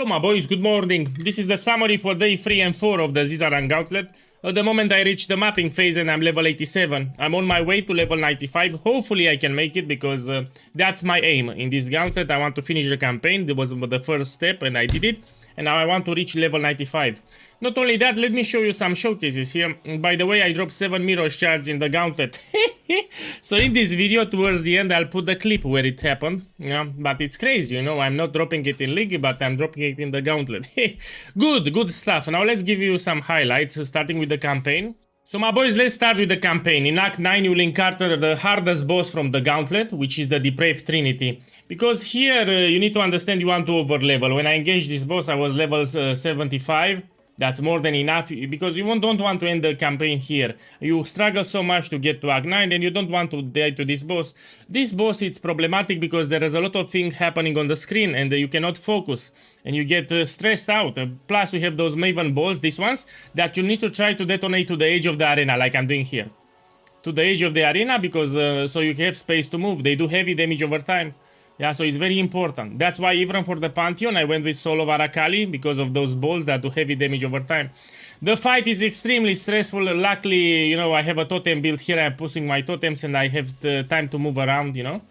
Hello my boys, good morning. This is the summary for day 3 and 4 of the Zizaran Gauntlet. At the moment I reached the mapping phase and I'm level 87. I'm on my way to level 95. Hopefully I can make it because that's my aim in this Gauntlet. I want to finish the campaign. That was the first step and I did it. And now I want to reach level 95. Not only that, let me show you some showcases here. By the way, I dropped 7 mirror shards in the Gauntlet. So in this video, towards the end, I'll put the clip where it happened. Yeah, but it's crazy, you know, I'm not dropping it in League, but I'm dropping it in the Gauntlet. Good stuff. Now let's give you some highlights, starting with the campaign. So my boys, let's start with the campaign. In Act 9 you will encounter the hardest boss from the Gauntlet, which is the Depraved Trinity. Because here you need to understand you want to overlevel. When I engaged this boss I was level 75. That's more than enough, because you don't want to end the campaign here. You struggle so much to get to Act 9 and you don't want to die to this boss. This boss, it's problematic because there is a lot of things happening on the screen and you cannot focus. And you get stressed out. Plus we have those Maven balls, these ones, that you need to try to detonate to the edge of the arena like I'm doing here. To the edge of the arena because so you have space to move. They do heavy damage over time. Yeah, so it's very important. That's why even for the Pantheon I went with solo Varakali because of those balls that do heavy damage over time. The fight is extremely stressful. Luckily, you know, I have a totem built here. I'm pushing my totems and I have the time to move around, you know.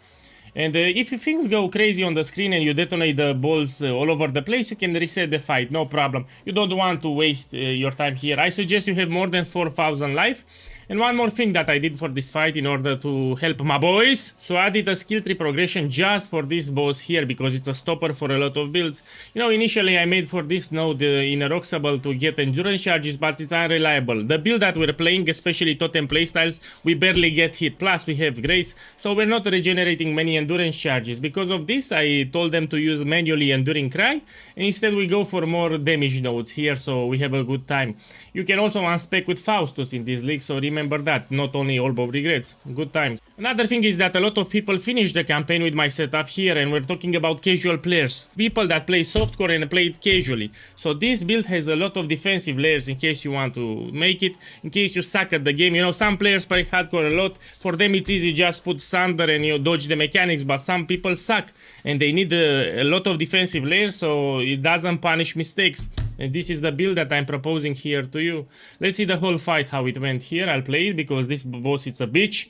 And if things go crazy on the screen and you detonate the balls all over the place, you can reset the fight, no problem. You don't want to waste your time here. I suggest you have more than 4,000 life. And one more thing that I did for this fight in order to help my boys. So I did a skill tree progression just for this boss here because it's a stopper for a lot of builds. You know, initially I made for this node in a Roxable to get endurance charges, but it's unreliable. The build that we're playing, especially totem playstyles, we barely get hit. Plus we have grace, so we're not regenerating many endurance charges. Because of this, I told them to use manually Enduring Cry. And instead we go for more damage nodes here, so we have a good time. You can also unspec with Faustus in this league, so remember that, not only Orb of Regrets. Good times. Another thing is that a lot of people finish the campaign with my setup here, and we're talking about casual players. People that play softcore and play it casually. So this build has a lot of defensive layers in case you want to make it, in case you suck at the game. You know, some players play hardcore a lot. For them it's easy, just put Thunder and you dodge the mechanics, but some people suck and they need a lot of defensive layers so it doesn't punish mistakes. And this is the build that I'm proposing here to you. Let's see the whole fight, how it went here. I'll play it because this boss, it's a bitch.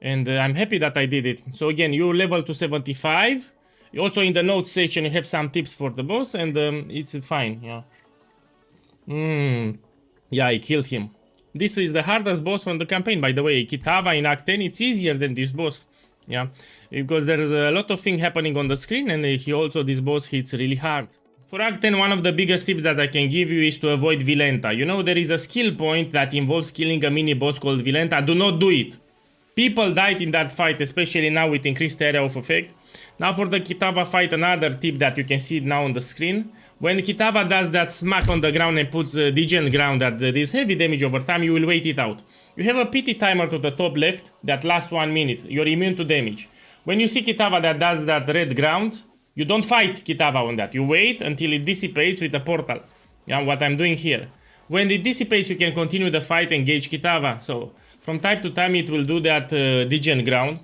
And I'm happy that I did it. So again, you level to 75. Also in the notes section you have some tips for the boss and it's fine, yeah. Yeah, I killed him. This is the hardest boss from the campaign, by the way. Kitava in Act 10, it's easier than this boss. Yeah, because there's a lot of things happening on the screen and this boss hits really hard. For Act 10, one of the biggest tips that I can give you is to avoid Vilenta. You know, there is a skill point that involves killing a mini boss called Vilenta. Do not do it. People died in that fight, especially now with increased area of effect. Now for the Kitava fight, another tip that you can see now on the screen. When Kitava does that smack on the ground and puts degen ground that there is heavy damage over time, you will wait it out. You have a PT timer to the top left that lasts 1 minute. You're immune to damage. When you see Kitava that does that red ground, you don't fight Kitava on that. You wait until it dissipates with a portal. Yeah, what I'm doing here. When it dissipates, you can continue the fight and engage Kitava. So from time to time it will do that degen ground.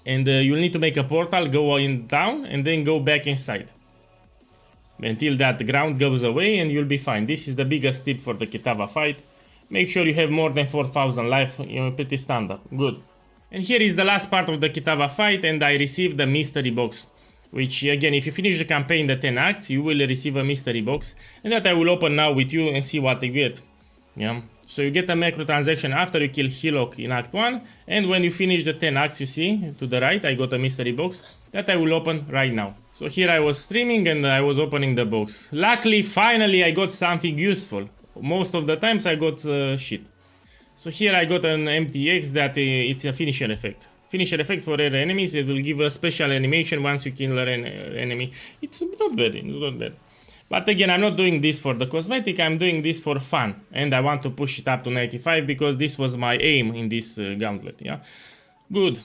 And you'll need to make a portal, go in down and then go back inside. Until that ground goes away and you'll be fine. This is the biggest tip for the Kitava fight. Make sure you have more than 4,000 life, you know, pretty standard. Good. And here is the last part of the Kitava fight and I received the mystery box. Which again, if you finish the campaign, the 10 acts, you will receive a mystery box. And that I will open now with you and see what you get. Yeah. So you get a microtransaction after you kill Hillock in Act 1. And when you finish the 10 acts, you see, to the right, I got a mystery box that I will open right now. So here I was streaming and I was opening the box. Luckily, finally, I got something useful. Most of the times I got shit. So here I got an MTX that it's a finisher effect. Finisher effect for rare enemies. It will give a special animation once you kill an enemy. It's not bad, it's not bad. But again, I'm not doing this for the cosmetic, I'm doing this for fun. And I want to push it up to 95 because this was my aim in this Gauntlet, yeah? Good.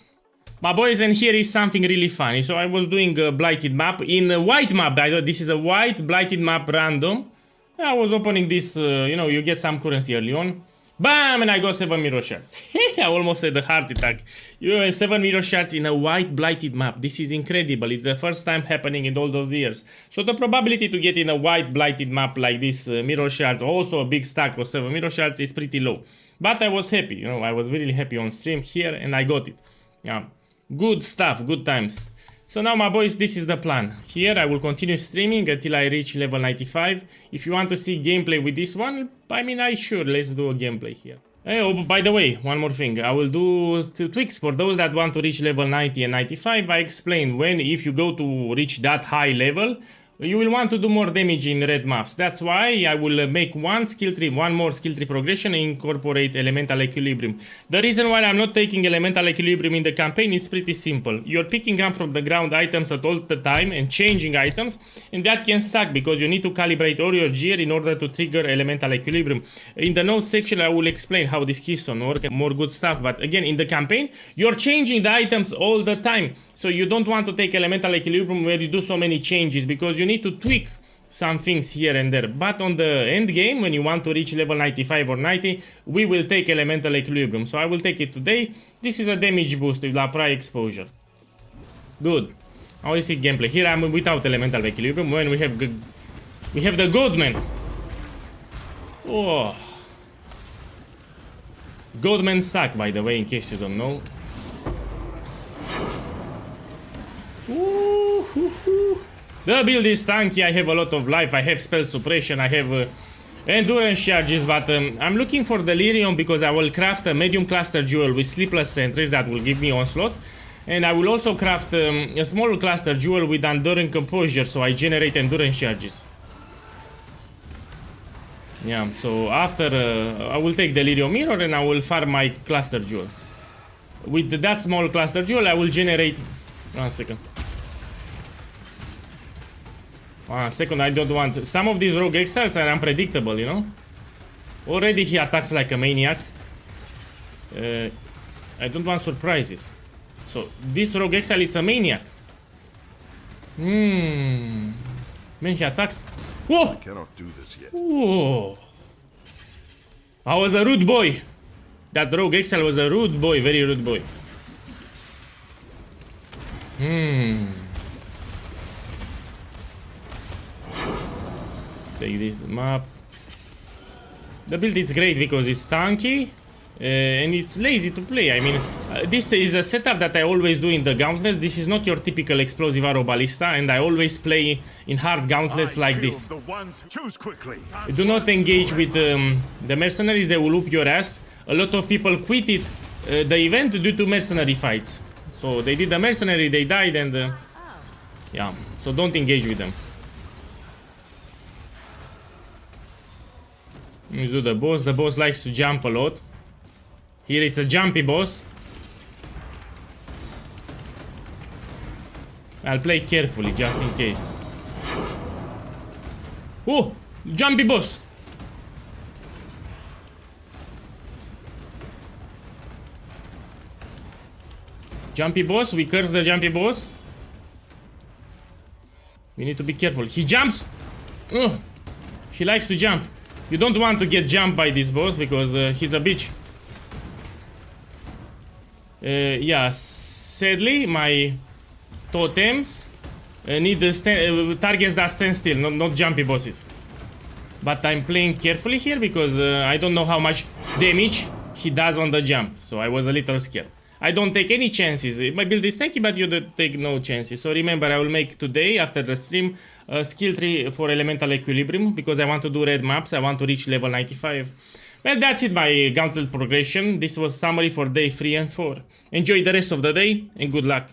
My boys, and here is something really funny. So I was doing a blighted map in a white map. This is a white blighted map random. I was opening this, you know, you get some currency early on. Bam! And I got 7 mirror shards. I almost had a heart attack. You have 7 mirror shards in a white blighted map. This is incredible. It's the first time happening in all those years. So the probability to get in a white blighted map like this, mirror shards, also a big stack of 7 mirror shards, is pretty low. But I was happy, you know, I was really happy on stream here and I got it. Yeah, good stuff, good times. So now my boys, this is the plan. Here I will continue streaming until I reach level 95. If you want to see gameplay with this one, I mean, let's do a gameplay here. Hey, oh, by the way, one more thing. I will do tweaks for those that want to reach level 90 and 95. I explained if you go to reach that high level, you will want to do more damage in red maps. That's why I will make one more skill tree progression and incorporate elemental equilibrium. The reason why I'm not taking elemental equilibrium in the campaign is pretty simple. You're picking up from the ground items at all the time and changing items, and that can suck because you need to calibrate all your gear in order to trigger elemental equilibrium. In the notes section I will explain how this keystone works and more good stuff, but again in the campaign you're changing the items all the time. So you don't want to take elemental equilibrium where you do so many changes because you need to tweak some things here and there. But on the end game, when you want to reach level 95 or 90, we will take elemental equilibrium. So I will take it today. This is a damage boost with la prior exposure. Good. Now we see gameplay. Here I'm without elemental equilibrium when we have the Goatman. Oh. Goatmen suck, by the way, in case you don't know. The build is tanky, I have a lot of life, I have spell suppression, I have endurance charges, but I'm looking for delirium because I will craft a medium cluster jewel with sleepless sentries that will give me onslaught. And I will also craft a small cluster jewel with enduring composure, so I generate endurance charges. Yeah, so after I will take delirium mirror and I will farm my cluster jewels. With that small cluster jewel I will generate... One second. I don't want... Some of these rogue exiles are unpredictable, you know? Already he attacks like a maniac. I don't want surprises. So, this rogue exile, it's a maniac. Man, he attacks... Whoa! I cannot do this yet. Whoa! I was a rude boy. That rogue exile was a rude boy, very rude boy. Take this map. The build is great because it's tanky and it's lazy to play. I mean, this is a setup that I always do in the Gauntlet. This is not your typical explosive arrow ballista, and I always play in hard gauntlets like this. Do not engage with the mercenaries, they will whoop your ass. A lot of people quitted the event due to mercenary fights. So they did the mercenary, they died, and yeah, so don't engage with them. Let's do the boss. The boss likes to jump a lot. Here it's a jumpy boss. I'll play carefully just in case. Oh! Jumpy boss! Jumpy boss, we curse the jumpy boss. We need to be careful. He jumps! Ugh. He likes to jump. You don't want to get jumped by this boss because he's a bitch. Yeah, sadly my totems need targets that stand still, not jumpy bosses. But I'm playing carefully here because I don't know how much damage he does on the jump, so I was a little scared. I don't take any chances. My build is tanky, but you don't take no chances. So remember, I will make today, after the stream, a skill tree for elemental equilibrium because I want to do red maps. I want to reach level 95. Well, that's it, my Gauntlet progression. This was summary for day 3 and 4. Enjoy the rest of the day and good luck.